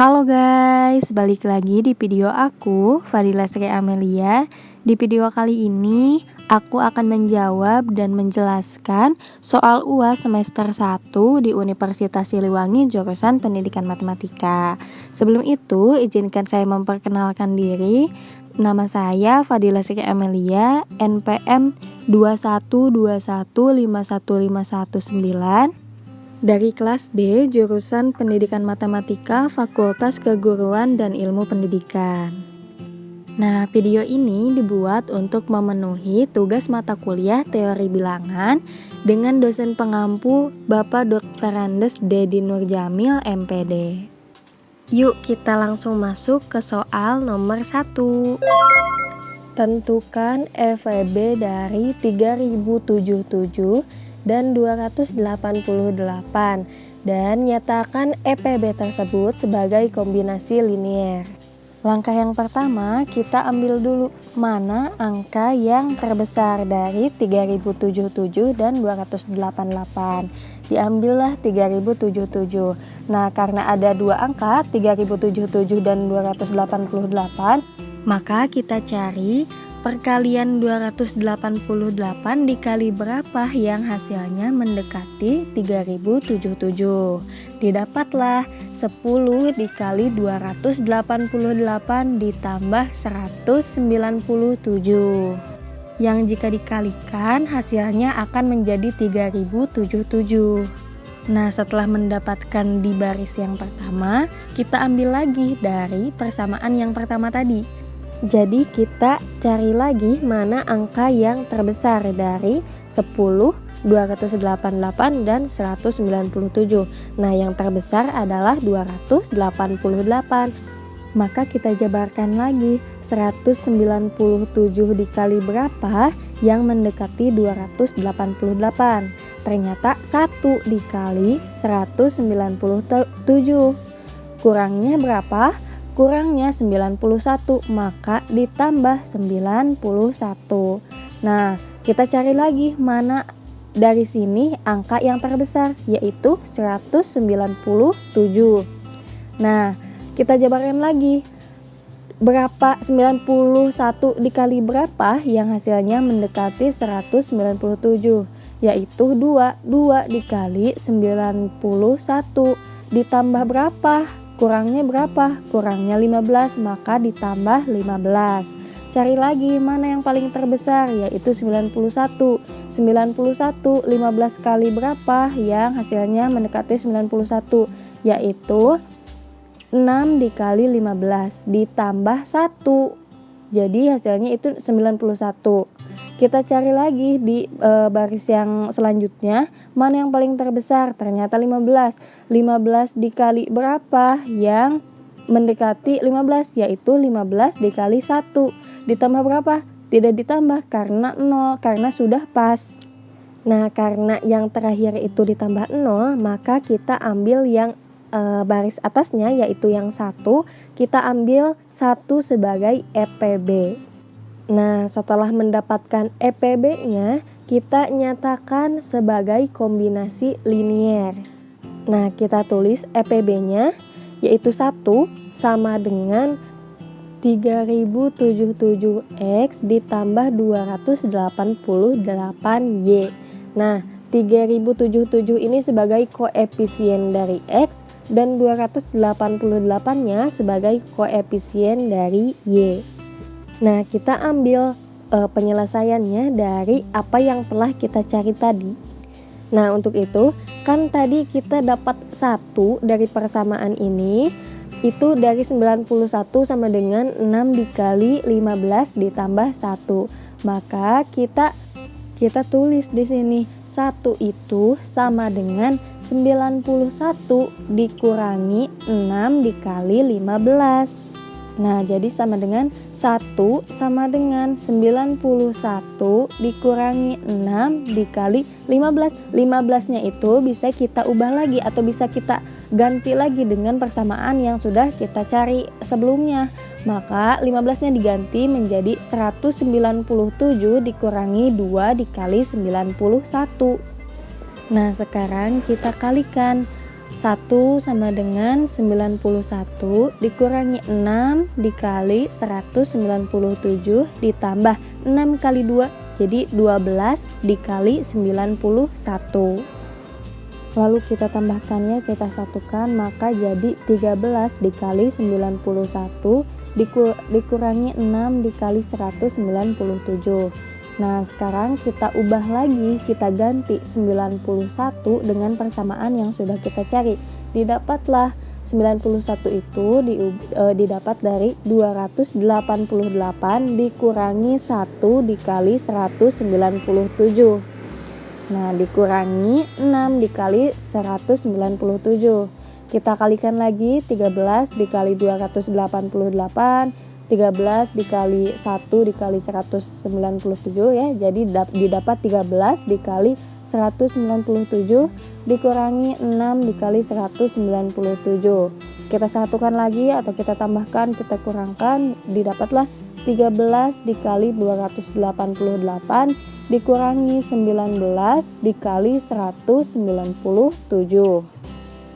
Halo guys, balik lagi di video aku, Fadila Sri Amelia. Di video kali ini, aku akan menjawab dan menjelaskan soal UAS semester 1 di Universitas Siliwangi jurusan Pendidikan Matematika. Sebelum itu, izinkan saya memperkenalkan diri. Nama saya Fadila Sri Amelia, NPM 212151519 dari kelas D, jurusan Pendidikan Matematika, Fakultas Keguruan dan Ilmu Pendidikan. Nah, video ini dibuat untuk memenuhi tugas mata kuliah teori bilangan dengan dosen pengampu Bapak Dr. Andes Dedi Nurjamil, MPD. Yuk kita langsung masuk ke soal nomor 1. Tentukan FEB dari 3077 dan 288 dan nyatakan EPB tersebut sebagai kombinasi linier. Langkah yang pertama, kita ambil dulu mana angka yang terbesar dari 3077 dan 288. Diambillah 3077. Nah, karena ada dua angka 3077 dan 288, maka kita cari perkalian 288 dikali berapa yang hasilnya mendekati 3077. Didapatlah 10 dikali 288 ditambah 197. Yang jika dikalikan hasilnya akan menjadi 3077. Nah, setelah mendapatkan di baris yang pertama, kita ambil lagi dari persamaan yang pertama tadi. Jadi kita cari lagi mana angka yang terbesar dari 10, 288 dan 197. Nah, yang terbesar adalah 288. Maka kita jabarkan lagi 197 dikali berapa yang mendekati 288. Ternyata 1 dikali 197. Kurangnya berapa? Kurangnya 91, maka ditambah 91. Nah, kita cari lagi mana dari sini angka yang terbesar, yaitu 197. Nah, kita jabarkan lagi berapa 91 dikali berapa yang hasilnya mendekati 197, yaitu 2 dikali 91 ditambah berapa? Kurangnya berapa? Kurangnya 15, maka ditambah 15. Cari lagi mana yang paling terbesar, yaitu 91. 91, 15 kali berapa yang hasilnya mendekati 91, yaitu 6 dikali 15 ditambah 1. Jadi hasilnya itu 91. Kita cari lagi di baris yang selanjutnya, mana yang paling terbesar? Ternyata 15. 15 dikali berapa yang mendekati 15, yaitu 15 dikali 1. Ditambah berapa? Tidak ditambah karena 0, karena sudah pas. Nah, karena yang terakhir itu ditambah 0, maka kita ambil yang baris atasnya, yaitu yang 1. Kita ambil 1 sebagai EPB. Nah, setelah mendapatkan EPB-nya, kita nyatakan sebagai kombinasi linier. Nah, kita tulis EPB-nya, yaitu 1 sama dengan 3077X ditambah 288Y. Nah, 3077 ini sebagai koefisien dari X dan 288-nya sebagai koefisien dari Y. Nah, kita ambil penyelesaiannya dari apa yang telah kita cari tadi. Nah, untuk itu, kan tadi kita dapat 1 dari persamaan ini, itu dari 91 sama dengan 6 dikali 15 ditambah 1. Maka kita tulis di sini 1 itu sama dengan 91 dikurangi 6 dikali 15. Nah, jadi sama dengan 1 sama dengan 91 dikurangi 6 dikali 15. 15-nya itu bisa kita ubah lagi atau bisa kita ganti lagi dengan persamaan yang sudah kita cari sebelumnya. Maka 15-nya diganti menjadi 197 dikurangi 2 dikali 91. Nah, sekarang kita kalikan 1 sama dengan 91 dikurangi 6 dikali 197 ditambah 6 kali 2 jadi 12 dikali 91. Lalu kita tambahkannya, kita satukan, maka jadi 13 dikali 91 dikurangi 6 dikali 197. Nah, sekarang kita ubah lagi, kita ganti 91 dengan persamaan yang sudah kita cari. Didapatlah 91 itu didapat dari 288 dikurangi 1 dikali 197. Nah, dikurangi 6 dikali 197. Kita kalikan lagi, 13 dikali 288, 13 dikali 1 dikali 197 ya. Jadi didapat 13 dikali 197 dikurangi 6 dikali 197. Kita satukan lagi atau kita tambahkan, kita kurangkan, didapatlah 13 dikali 288 dikurangi 19 dikali 197.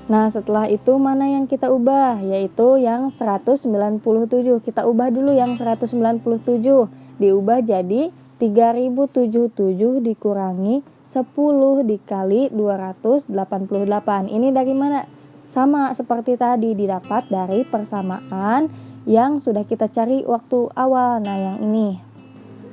Nah, setelah itu mana yang kita ubah? Yaitu yang 197. Kita ubah dulu yang 197. Diubah jadi 3077 dikurangi 10 dikali 288. Ini dari mana? Sama seperti tadi, didapat dari persamaan yang sudah kita cari waktu awal. Nah, yang ini.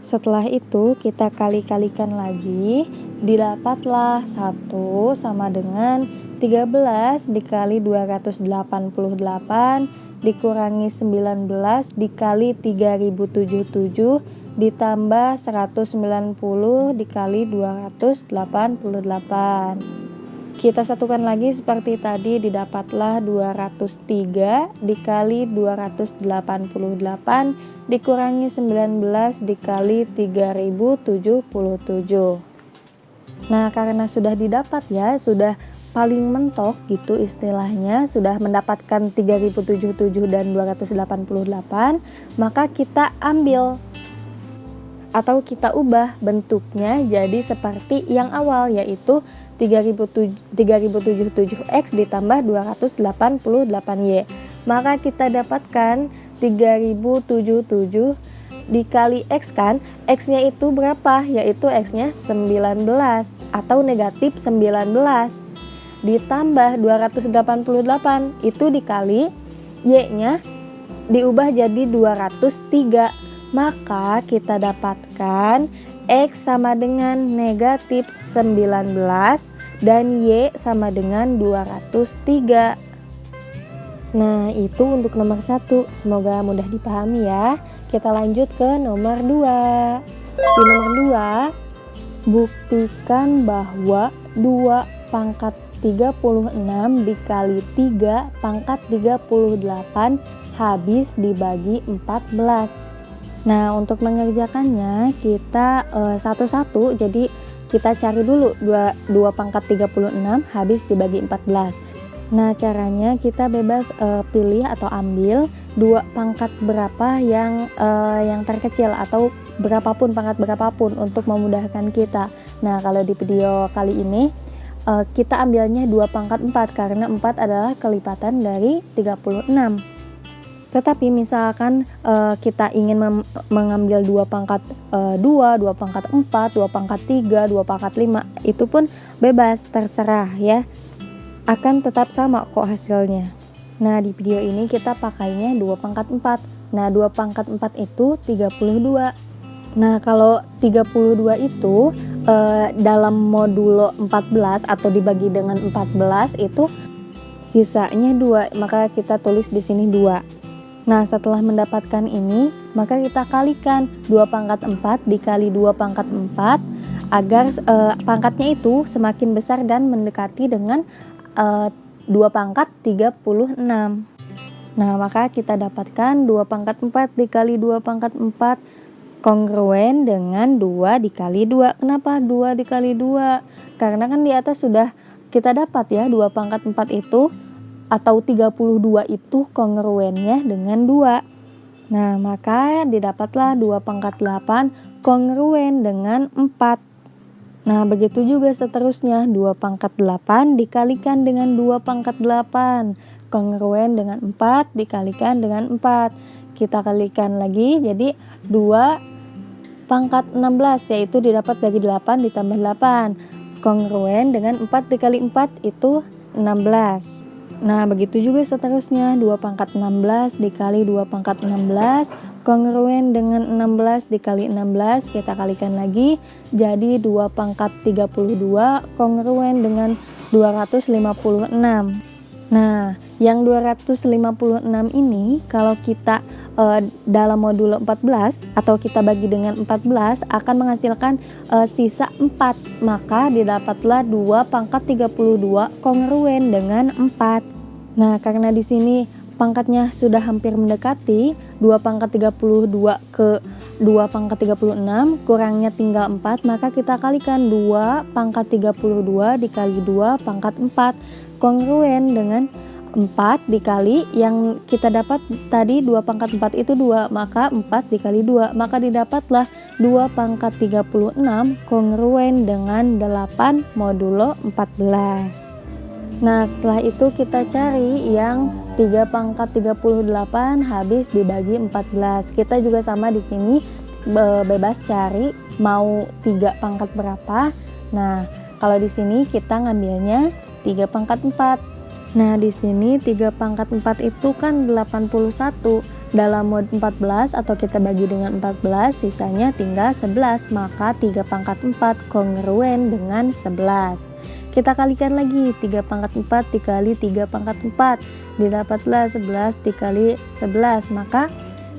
Setelah itu kita kali-kalikan lagi, didapatlah 1 sama dengan 13 dikali 288 dikurangi 19 dikali 3077 ditambah 190 dikali 288. Kita satukan lagi seperti tadi, didapatlah 203 dikali 288 dikurangi 19 dikali 3077. Nah, karena sudah didapat ya, sudah paling mentok gitu istilahnya, sudah mendapatkan 3077 dan 288, maka kita ambil atau kita ubah bentuknya jadi seperti yang awal, yaitu 3077x ditambah 288y. Maka kita dapatkan 3077 dikali x kan, x-nya itu berapa? Yaitu x-nya 19 atau negatif 19 ditambah 288 itu dikali y-nya diubah jadi 203. Maka kita dapatkan X sama dengan negatif 19 dan Y sama dengan 203. Nah, itu untuk nomor 1. Semoga mudah dipahami ya. Kita lanjut ke nomor 2. Di nomor 2, buktikan bahwa 2 pangkat 36 dikali 3 pangkat 38 habis dibagi 14. Nah, untuk mengerjakannya kita satu-satu, jadi kita cari dulu 2 pangkat 36 habis dibagi 14. Nah, caranya kita bebas pilih atau ambil 2 pangkat berapa yang terkecil atau pangkat berapapun untuk memudahkan kita. Nah, kalau di video kali ini kita ambilnya 2 pangkat 4 karena 4 adalah kelipatan dari 36. Tetapi misalkan kita ingin mengambil 2 pangkat 2, 2 pangkat 4, 2 pangkat 3, 2 pangkat 5, itu pun bebas, terserah ya. Akan tetap sama kok hasilnya. Nah, di video ini kita pakainya 2 pangkat 4. Nah, 2 pangkat 4 itu 32. Nah, kalau 32 itu dalam modulo 14 atau dibagi dengan 14 itu sisanya 2, maka kita tulis di sini 2. Nah, setelah mendapatkan ini, maka kita kalikan 2 pangkat 4 dikali 2 pangkat 4 agar pangkatnya itu semakin besar dan mendekati dengan 2 pangkat 36. Nah, maka kita dapatkan 2 pangkat 4 dikali 2 pangkat 4 kongruen dengan 2 dikali 2. Kenapa 2 dikali 2? Karena kan di atas sudah kita dapat ya 2 pangkat 4 itu atau 32 itu kongruennya dengan 2. Nah, maka didapatlah 2 pangkat 8 kongruen dengan 4. Nah, begitu juga seterusnya, 2 pangkat 8 dikalikan dengan 2 pangkat 8, kongruen dengan 4 dikalikan dengan 4. Kita kalikan lagi, jadi 2 pangkat 16, yaitu didapat dari 8 ditambah 8. Kongruen dengan 4 dikali 4 itu 16. Nah, begitu juga seterusnya, 2 pangkat 16 dikali 2 pangkat 16, kongruen dengan 16 dikali 16, kita kalikan lagi, jadi 2 pangkat 32 kongruen dengan 256. Nah, yang 256 ini kalau kita dalam modulo 14 atau kita bagi dengan 14 akan menghasilkan sisa 4, maka didapatlah 2 pangkat 32 kongruen dengan 4. Nah, karena di sini pangkatnya sudah hampir mendekati, 2 pangkat 32 ke 2 pangkat 36 kurangnya tinggal 4, maka kita kalikan 2 pangkat 32 dikali 2 pangkat 4 kongruen dengan 4 dikali yang kita dapat tadi 2 pangkat 4 itu 2, maka 4 dikali 2, maka didapatlah 2 pangkat 36 kongruen dengan 8 modulo 14. Nah, setelah itu kita cari yang 3 pangkat 38 habis dibagi 14. Kita juga sama di sini bebas cari mau 3 pangkat berapa. Nah, kalau di sini kita ngambilnya 3 pangkat 4. Nah, di sini 3 pangkat 4 itu kan 81. Dalam mod 14 atau kita bagi dengan 14, sisanya tinggal 11, maka 3 pangkat 4 kongruen dengan 11. Kita kalikan lagi, 3 pangkat 4 dikali 3 pangkat 4, didapatlah 11 dikali 11, maka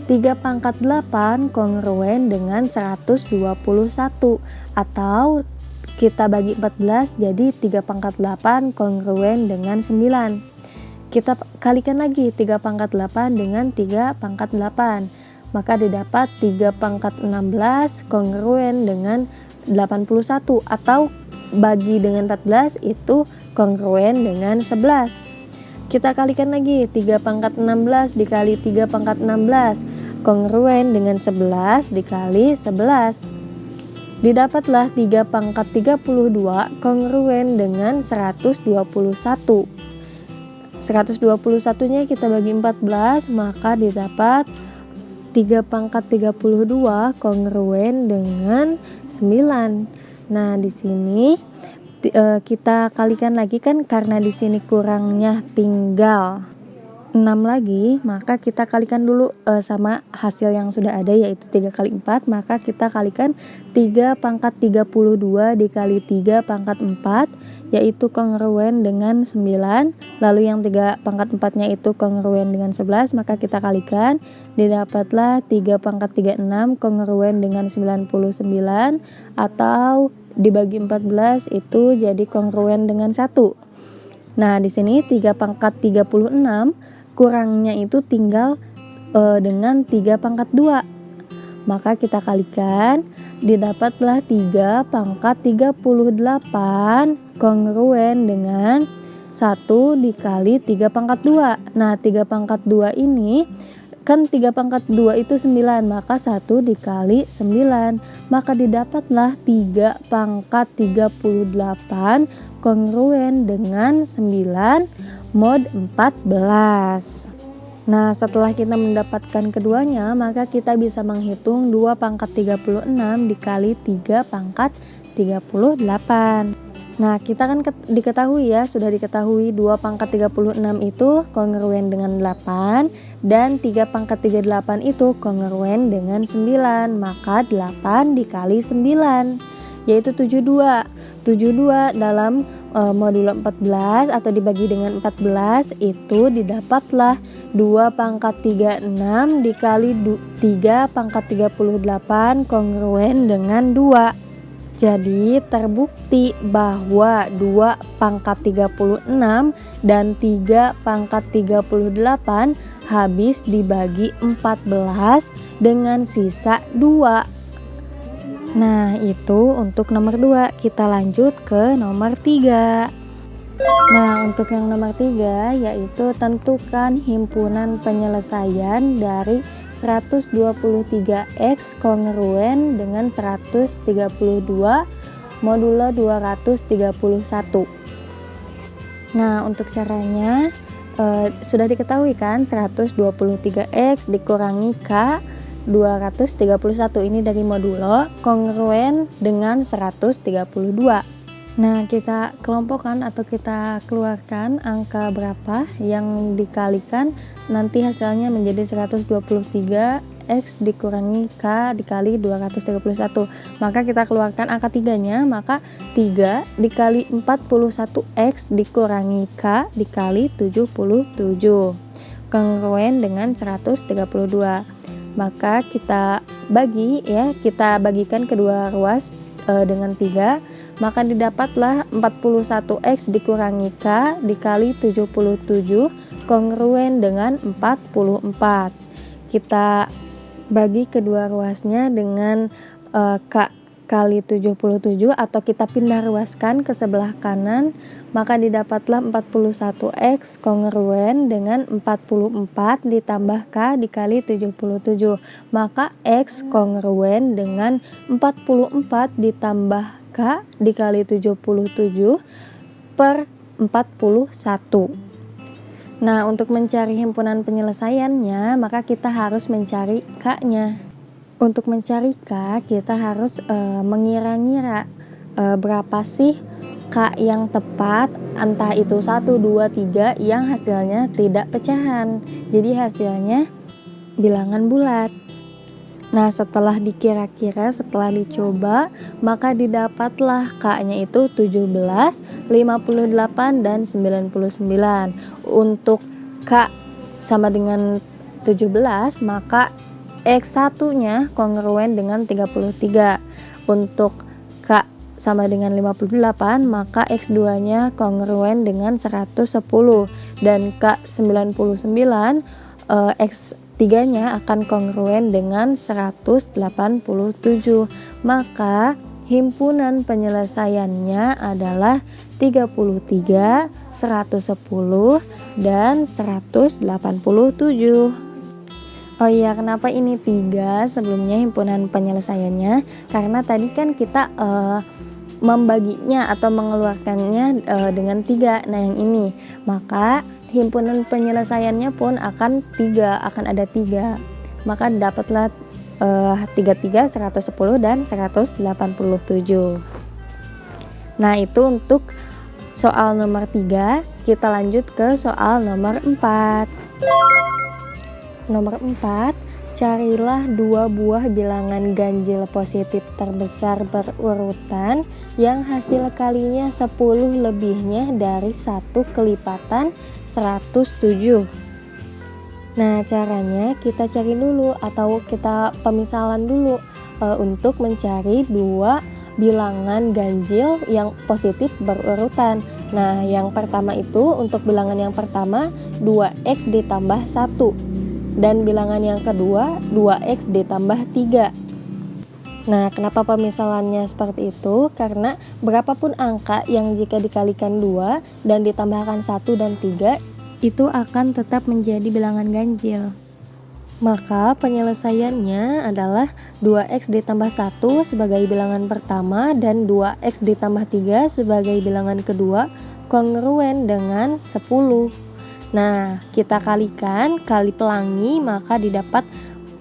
3 pangkat 8 kongruen dengan 121, atau kita bagi 14 jadi 3 pangkat 8 kongruen dengan 9. Kita kalikan lagi 3 pangkat 8 dengan 3 pangkat 8, maka didapat 3 pangkat 16 kongruen dengan 81, atau bagi dengan 14 itu kongruen dengan 11. Kita kalikan lagi, 3 pangkat 16 dikali 3 pangkat 16 kongruen dengan 11 dikali 11. Didapatlah 3 pangkat 32 kongruen dengan 121. 121-nya kita bagi 14, maka didapat 3 pangkat 32 kongruen dengan 9. Nah, di sini kita kalikan lagi kan, karena di sini kurangnya tinggal 6 lagi, maka kita kalikan dulu sama hasil yang sudah ada, yaitu 3 kali 4, maka kita kalikan 3 pangkat 32 dikali 3 pangkat 4, yaitu kongruen dengan 9, lalu yang 3 pangkat 4 nya itu kongruen dengan 11, maka kita kalikan, didapatlah 3 pangkat 36 kongruen dengan 99, atau dibagi 14 itu jadi kongruen dengan 1. Nah, di sini 3 pangkat 36 kurangnya itu tinggal dengan 3 pangkat 2. Maka kita kalikan, didapatlah 3 pangkat 38 kongruen dengan 1 dikali 3 pangkat 2. Nah, 3 pangkat 2 ini kan 3 pangkat 2 itu 9, maka 1 dikali 9, maka didapatlah 3 pangkat 38 kongruen dengan 9 mod 14. Nah, setelah kita mendapatkan keduanya, maka kita bisa menghitung 2 pangkat 36 dikali 3 pangkat 38. Nah, kita kan sudah diketahui 2 pangkat 36 itu kongruen dengan 8, dan 3 pangkat 38 itu kongruen dengan 9, maka 8 dikali 9, yaitu 72. 72 dalam modulo 14 atau dibagi dengan 14 itu didapatlah 2 pangkat 36 dikali 3 pangkat 38 kongruen dengan 2. Jadi terbukti bahwa 2 pangkat 36 dan 3 pangkat 38 habis dibagi 14 dengan sisa 2. Nah, itu untuk nomor 2. Kita lanjut ke nomor 3. Nah, untuk yang nomor 3 yaitu tentukan himpunan penyelesaian dari 123X kongruen dengan 132 modulo 231. Nah, untuk caranya sudah diketahui kan, 123X dikurangi K 231 ini dari modulo kongruen dengan 132. Nah, kita kelompokkan atau kita keluarkan angka berapa yang dikalikan, nanti hasilnya menjadi 123X dikurangi K dikali 231. Maka kita keluarkan angka 3-nya, maka 3 dikali 41X dikurangi K dikali 77 kongruen dengan 132. Maka kita bagikan kedua ruas dengan 3, maka didapatlah 41X dikurangi K dikali 77 kongruen dengan 44. Kita bagi kedua ruasnya dengan K kali 77 atau kita pindah ruaskan ke sebelah kanan, maka didapatlah 41X kongruen dengan 44 ditambah K dikali 77. Maka X kongruen dengan 44 ditambah K dikali 77 per 41. Nah, untuk mencari himpunan penyelesaiannya, maka kita harus mencari K-nya. Untuk mencari K, kita harus mengira-ngira berapa sih K yang tepat, entah itu 1, 2, 3 yang hasilnya tidak pecahan. Jadi hasilnya bilangan bulat. Nah, setelah dikira-kira, setelah dicoba, maka didapatlah K-nya itu 17, 58, dan 99. Untuk K sama dengan 17, maka X1-nya kongruen dengan 33. Untuk K sama dengan 58, maka X2-nya kongruen dengan 110. Dan K99, X3-nya akan kongruen dengan 187. Maka himpunan penyelesaiannya adalah 33, 110, dan 187. Oh iya, kenapa ini 3 sebelumnya himpunan penyelesaiannya? Karena tadi kan kita membaginya atau mengeluarkannya dengan 3. Nah, yang ini, maka himpunan penyelesaiannya pun akan ada 3. Maka dapatlah 33, 110, dan 187. Nah, itu untuk soal nomor 3. Kita lanjut ke soal nomor 4. Nomor 4, carilah 2 buah bilangan ganjil positif terbesar berurutan yang hasil kalinya 10 lebihnya dari 1 kelipatan 107. Nah, caranya kita cari dulu atau kita pemisalan dulu untuk mencari 2 bilangan ganjil yang positif berurutan. Nah, yang pertama itu untuk bilangan yang pertama 2X ditambah 1. Dan bilangan yang kedua 2X ditambah 3. Nah, kenapa pemisalannya seperti itu? Karena berapapun angka yang jika dikalikan 2 dan ditambahkan 1 dan 3, itu akan tetap menjadi bilangan ganjil. Maka penyelesaiannya adalah 2X ditambah 1 sebagai bilangan pertama dan 2X ditambah 3 sebagai bilangan kedua kongruen dengan 10. Nah, kita kalikan, kali pelangi, maka didapat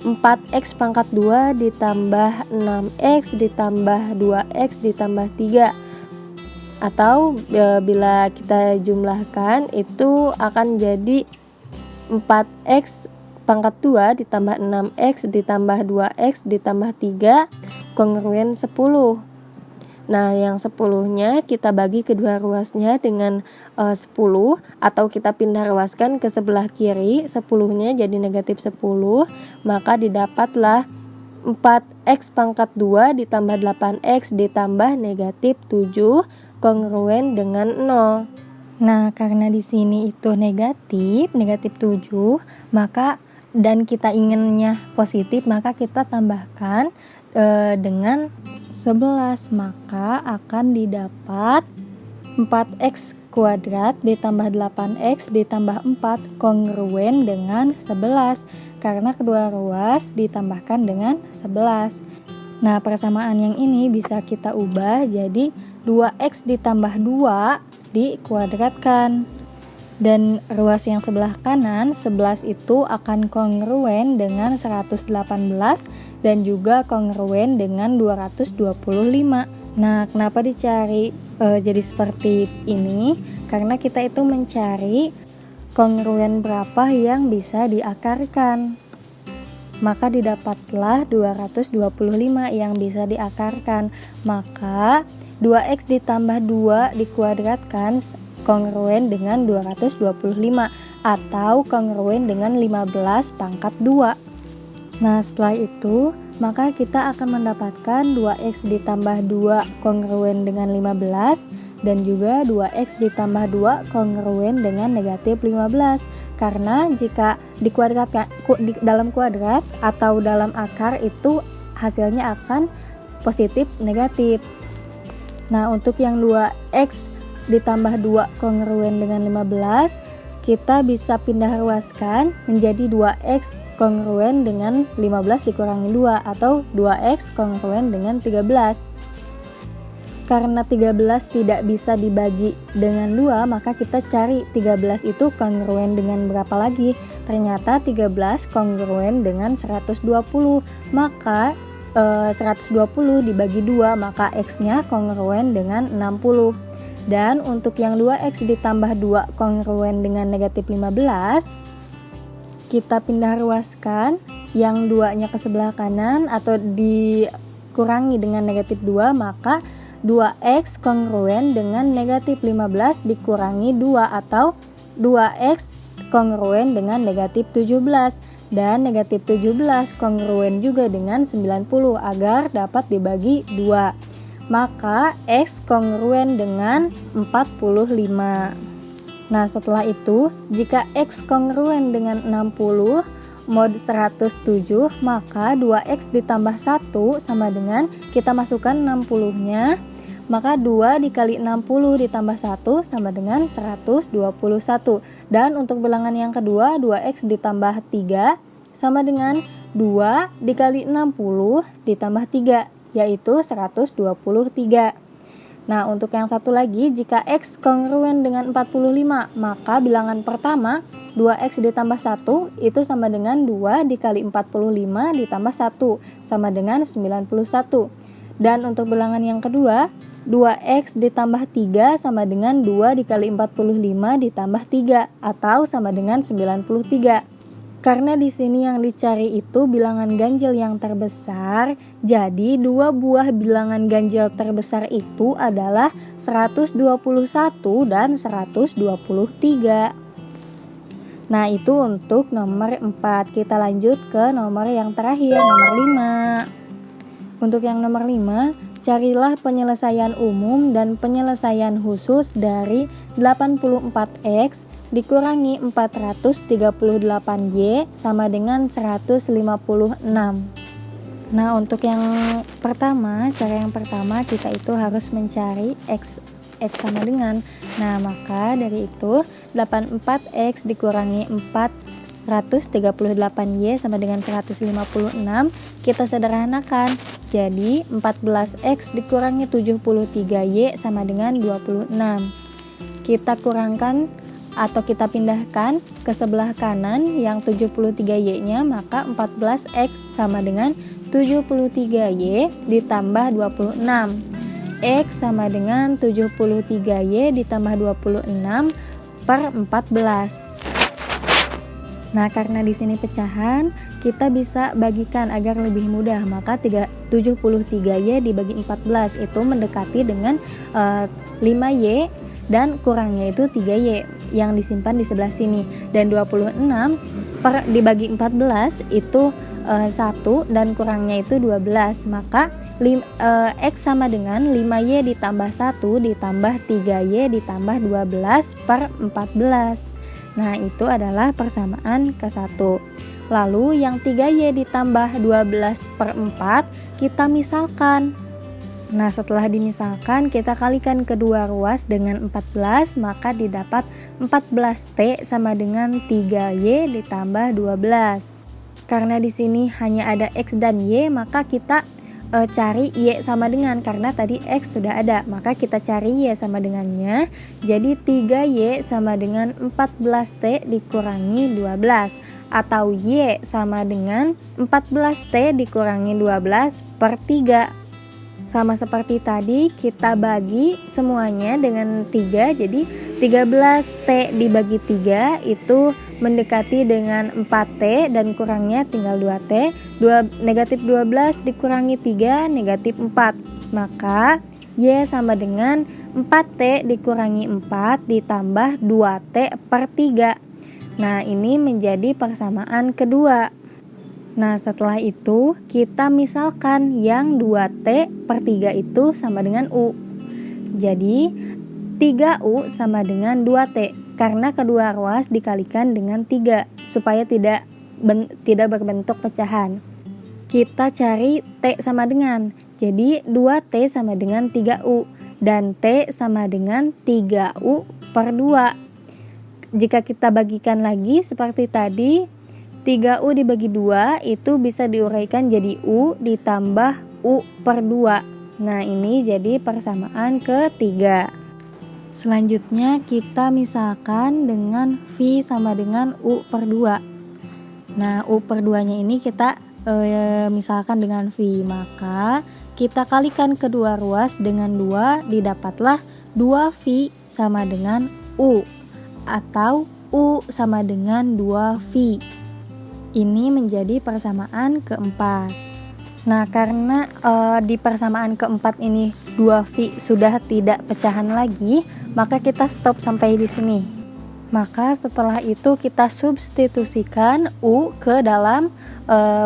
4X pangkat 2 ditambah 6X ditambah 2X ditambah 3. Atau bila kita jumlahkan, itu akan jadi 4X pangkat 2 ditambah 6X ditambah 2X ditambah 3 kongruen 10. Nah, yang 10-nya kita bagi kedua ruasnya dengan 10 atau kita pindah ruaskan ke sebelah kiri, 10-nya jadi negatif 10, maka didapatlah 4X pangkat 2 ditambah 8X ditambah negatif 7 kongruen dengan 0. Nah, karena di sini itu negatif 7, maka dan kita inginnya positif, maka kita tambahkan dengan 11, maka akan didapat 4X kuadrat ditambah 8X ditambah 4 kongruen dengan 11 karena kedua ruas ditambahkan dengan 11. Nah, persamaan yang ini bisa kita ubah jadi 2x ditambah 2 dikuadratkan. Dan ruas yang sebelah kanan 11 itu akan kongruen dengan 118 dan juga kongruen dengan 225. Nah, kenapa dicari jadi seperti ini? Karena kita itu mencari kongruen berapa yang bisa diakarkan. Maka didapatlah 225 yang bisa diakarkan. Maka 2x ditambah 2 dikuadratkan kongruen dengan 225 atau kongruen dengan 15 pangkat 2. Nah, setelah itu maka kita akan mendapatkan 2x ditambah 2 kongruen dengan 15 dan juga 2x ditambah 2 kongruen dengan negatif 15. Karena jika dikuadratkan dalam kuadrat atau dalam akar itu hasilnya akan positif negatif. Nah, untuk yang 2x ditambah 2 kongruen dengan 15, kita bisa pindah ruaskan menjadi 2x kongruen dengan 15 dikurangi 2 atau 2x kongruen dengan 13. Karena 13 tidak bisa dibagi dengan 2, maka kita cari 13 itu kongruen dengan berapa lagi. Ternyata 13 kongruen dengan 120. Maka 120 dibagi 2, maka x-nya kongruen dengan 60. Dan untuk yang 2x ditambah 2 kongruen dengan negatif 15, kita pindah ruaskan yang 2-nya ke sebelah kanan atau dikurangi dengan negatif 2, maka 2x kongruen dengan negatif 15 dikurangi 2 atau 2x kongruen dengan negatif 17 dan negatif 17 kongruen juga dengan 90 agar dapat dibagi 2. Maka x kongruen dengan 45. Nah, setelah itu jika x kongruen dengan 60 mod 107, maka 2x ditambah 1 sama dengan kita masukkan 60-nya, maka 2 dikali 60 ditambah 1 sama dengan 121. Dan untuk bilangan yang kedua 2x ditambah 3 sama dengan 2 dikali 60 ditambah 3, yaitu 123. Nah, untuk yang satu lagi, jika x kongruen dengan 45, maka bilangan pertama 2x ditambah 1 itu sama dengan 2 dikali 45 ditambah 1 sama dengan 91. Dan untuk bilangan yang kedua 2x ditambah 3 sama dengan 2 dikali 45 ditambah 3 atau sama dengan 93. Karena di sini yang dicari itu bilangan ganjil yang terbesar, jadi dua buah bilangan ganjil terbesar itu adalah 121 dan 123. Nah, itu untuk nomor 4. Kita lanjut ke nomor yang terakhir, nomor 5. Untuk yang nomor 5, carilah penyelesaian umum dan penyelesaian khusus dari 84x dikurangi 438y sama dengan 156. Nah, untuk yang pertama, cara yang pertama kita itu harus mencari x sama dengan. Nah, maka dari itu 84x dikurangi 438y sama dengan 156 kita sederhanakan. Jadi 14x dikurangi 73y sama dengan 26. Kita kurangkan atau kita pindahkan ke sebelah kanan yang 73y-nya, maka 14x sama dengan 73y ditambah 26. X sama dengan 73y ditambah 26 per 14. Nah, karena di sini pecahan, kita bisa bagikan agar lebih mudah. Maka 73y dibagi 14 itu mendekati dengan 5y dan kurangnya itu 3y yang disimpan di sebelah sini. Dan 26 dibagi 14 itu 1 dan kurangnya itu 12. Maka x sama dengan 5y ditambah 1 ditambah 3y ditambah 12 per 14. Nah, itu adalah persamaan ke-1. Lalu yang 3y ditambah 12 per 4 kita misalkan. Nah, setelah dimisalkan kita kalikan kedua ruas dengan 14, maka didapat 14t sama dengan 3y ditambah 12. Karena di sini hanya ada x dan y, maka kita cari Y sama dengan, karena tadi X sudah ada, maka kita cari Y sama dengannya. Jadi 3Y sama dengan 14T dikurangi 12, atau Y sama dengan 14T dikurangi 12 per 3. Sama seperti tadi, kita bagi semuanya dengan 3, jadi 13T dibagi 3 itu mendekati dengan 4T dan kurangnya tinggal 2T. Negatif 12 dikurangi 3, negatif 4. Maka Y sama dengan 4T dikurangi 4 ditambah 2T per 3. Nah, ini menjadi persamaan kedua. Nah, setelah itu kita misalkan yang 2T per 3 itu sama dengan U. Jadi 3U sama dengan 2T, karena kedua ruas dikalikan dengan 3 supaya tidak berbentuk pecahan. Kita cari T sama dengan, jadi 2T sama dengan 3U dan T sama dengan 3U per 2. Jika kita bagikan lagi seperti tadi, 3U dibagi 2 itu bisa diuraikan jadi U ditambah U per 2. Nah, ini jadi persamaan ketiga. Selanjutnya kita misalkan dengan V sama dengan U per 2. Nah, U per 2 nya ini kita misalkan dengan V, maka kita kalikan kedua ruas dengan 2, didapatlah 2V sama dengan U, atau U sama dengan 2V. Ini menjadi persamaan keempat. Nah, karena di persamaan keempat ini 2V sudah tidak pecahan lagi, maka kita stop sampai di sini. Maka setelah itu kita substitusikan U ke dalam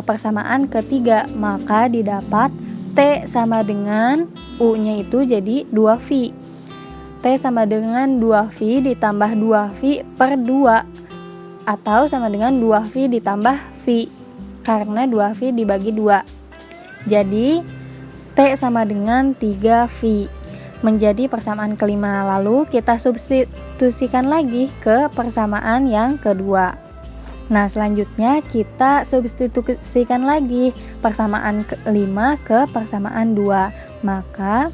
persamaan ketiga, maka didapat T sama dengan U-nya itu jadi 2V. T sama dengan 2V ditambah 2V per 2, atau sama dengan 2V ditambah V, karena 2V dibagi 2. Jadi T sama dengan 3V, menjadi persamaan kelima. Lalu kita substitusikan lagi ke persamaan yang kedua. Nah, selanjutnya kita substitusikan lagi persamaan kelima ke persamaan 2. Maka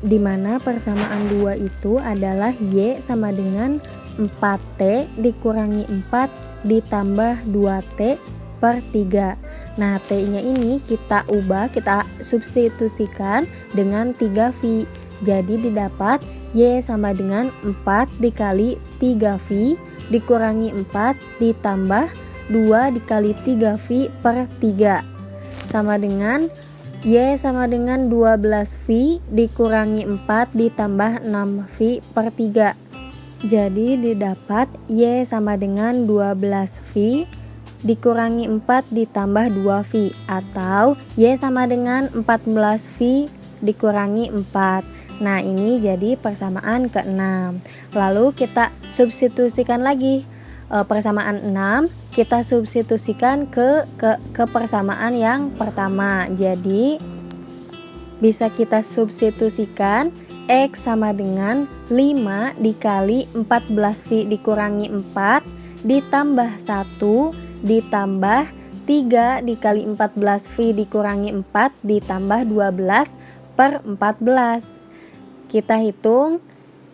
di mana persamaan 2 itu adalah Y sama dengan 4T dikurangi 4 ditambah 2T per 3. Nah, T-nya ini kita ubah, kita substitusikan dengan 3V. Jadi didapat Y sama dengan 4 dikali 3V dikurangi 4 ditambah 2 dikali 3V per 3. Sama dengan Y sama dengan 12V dikurangi 4 ditambah 6V per 3. Jadi didapat Y sama dengan 12V dikurangi 4 ditambah 2V, atau Y sama dengan 14V dikurangi 4. Nah, ini jadi persamaan ke-6. Lalu kita substitusikan lagi persamaan 6, kita substitusikan ke persamaan yang pertama. Jadi bisa kita substitusikan X sama dengan 5 dikali 14V dikurangi 4 ditambah 1 ditambah 3 dikali 14V dikurangi 4 ditambah 12 per 14. Kita hitung,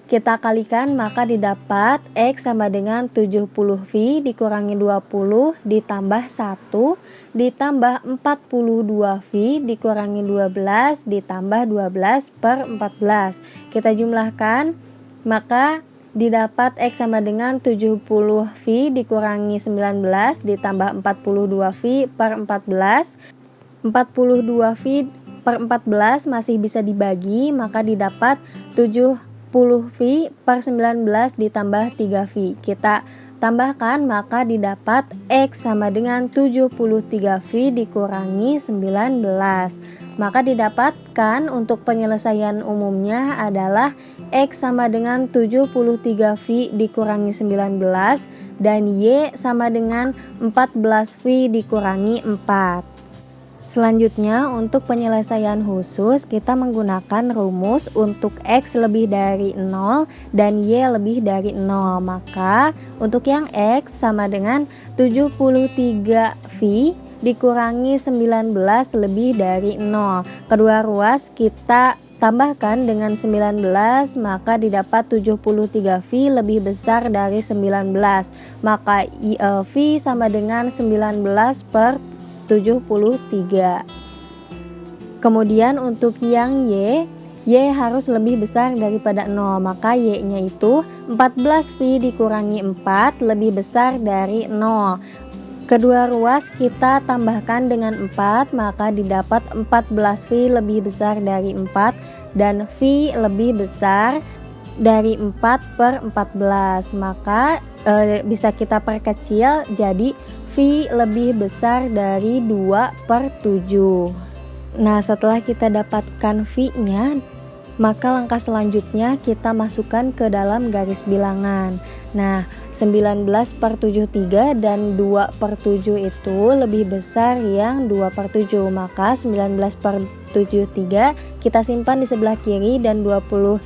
kita kalikan, maka didapat X sama dengan 70V dikurangi 20 ditambah 1 ditambah 42V dikurangi 12 ditambah 12 per 14. Kita jumlahkan, maka didapat X sama dengan 70V dikurangi 19 ditambah 42V per 14. 42V per 14 masih bisa dibagi, maka didapat 70V per 19 ditambah 3V. Kita tambahkan, maka didapat X sama dengan 73V dikurangi 19. Maka didapatkan untuk penyelesaian umumnya adalah X sama dengan 73V dikurangi 19 dan Y sama dengan 14V dikurangi 4. Selanjutnya, untuk penyelesaian khusus kita menggunakan rumus untuk X lebih dari 0 dan Y lebih dari 0. Maka untuk yang X sama dengan 73V dikurangi 19 lebih dari 0. Kedua ruas kita tambahkan dengan 19, maka didapat 73V lebih besar dari 19. Maka V sama dengan 19 per 73. Kemudian untuk yang Y harus lebih besar daripada 0, maka Y-nya itu 14V dikurangi 4 lebih besar dari 0. Kedua ruas kita tambahkan dengan 4, maka didapat 14V lebih besar dari 4 dan V lebih besar dari 4 per 14. Maka bisa kita perkecil jadi V lebih besar dari 2 per 7. Nah, setelah kita dapatkan V-nya, maka langkah selanjutnya kita masukkan ke dalam garis bilangan. Nah, 19 per 73 dan 2 per 7 itu lebih besar yang 2 per 7. Maka 19 per 73 kita simpan di sebelah kiri dan 22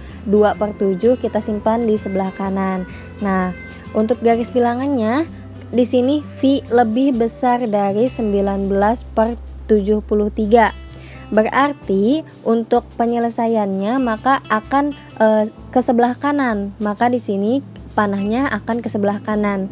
per 7 kita simpan di sebelah kanan. Nah, untuk garis bilangannya di sini V lebih besar dari 19 per 73. Berarti untuk penyelesaiannya maka akan ke sebelah kanan. Maka di sini panahnya akan ke sebelah kanan.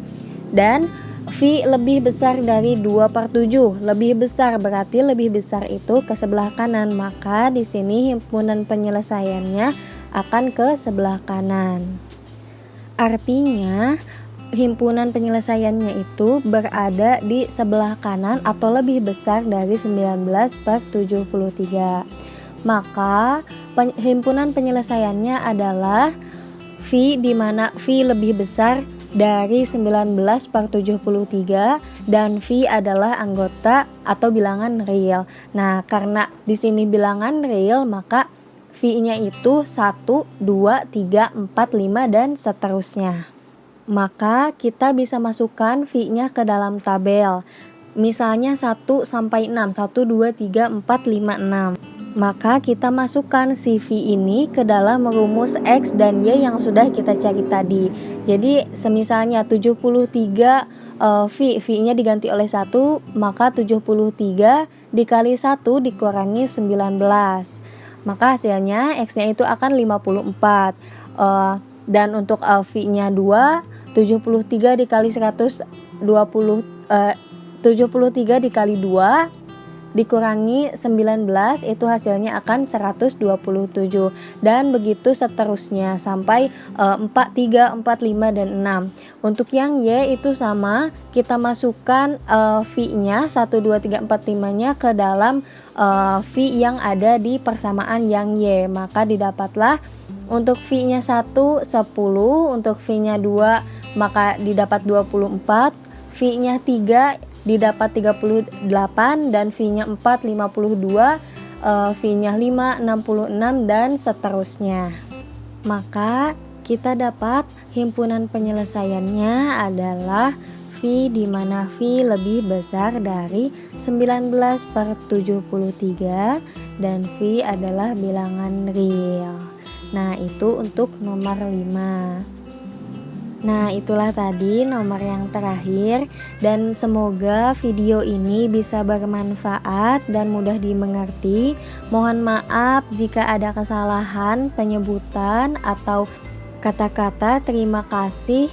Dan V lebih besar dari 2 per 7. Lebih besar berarti lebih besar itu ke sebelah kanan. Maka di sini himpunan penyelesaiannya akan ke sebelah kanan. Artinya himpunan penyelesaiannya itu berada di sebelah kanan atau lebih besar dari 19 per 73. Maka himpunan penyelesaiannya adalah V, di mana V lebih besar dari 19 per 73 dan V adalah anggota atau bilangan real. Nah, karena di sini bilangan real maka V-nya itu 1, 2, 3, 4, 5 dan seterusnya. Maka kita bisa masukkan V-nya ke dalam tabel. Misalnya 1 sampai 6, 1, 2, 3, 4, 5, 6. Maka kita masukkan si V ini ke dalam rumus X dan Y yang sudah kita cari tadi. Jadi semisalnya 73 V-nya diganti oleh 1, maka 73 dikali 1 dikurangi 19. Maka hasilnya X-nya itu akan 54. Dan untuk V-nya 2, 73 dikali 73 dikali 2 dikurangi 19 itu hasilnya akan 127 dan begitu seterusnya sampai 4, 3, 4, 5 dan 6. Untuk yang Y itu sama, kita masukkan V-nya 1, 2, 3, 4, 5-nya ke dalam V yang ada di persamaan yang Y, maka didapatlah untuk V-nya 1 10, untuk V-nya 2 maka didapat 24, V-nya 3 didapat 38 dan V-nya 4 52, V-nya 5 66 dan seterusnya. Maka kita dapat himpunan penyelesaiannya adalah V, di mana V lebih besar dari 19 per 73 dan V adalah bilangan real. Nah, itu untuk nomor 5. Nah, itulah tadi nomor yang terakhir dan semoga video ini bisa bermanfaat dan mudah dimengerti. Mohon maaf jika ada kesalahan penyebutan atau kata-kata. Terima kasih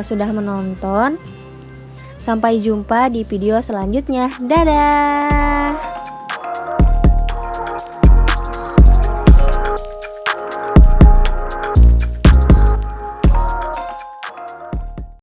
sudah menonton. Sampai jumpa di video selanjutnya. Dadah!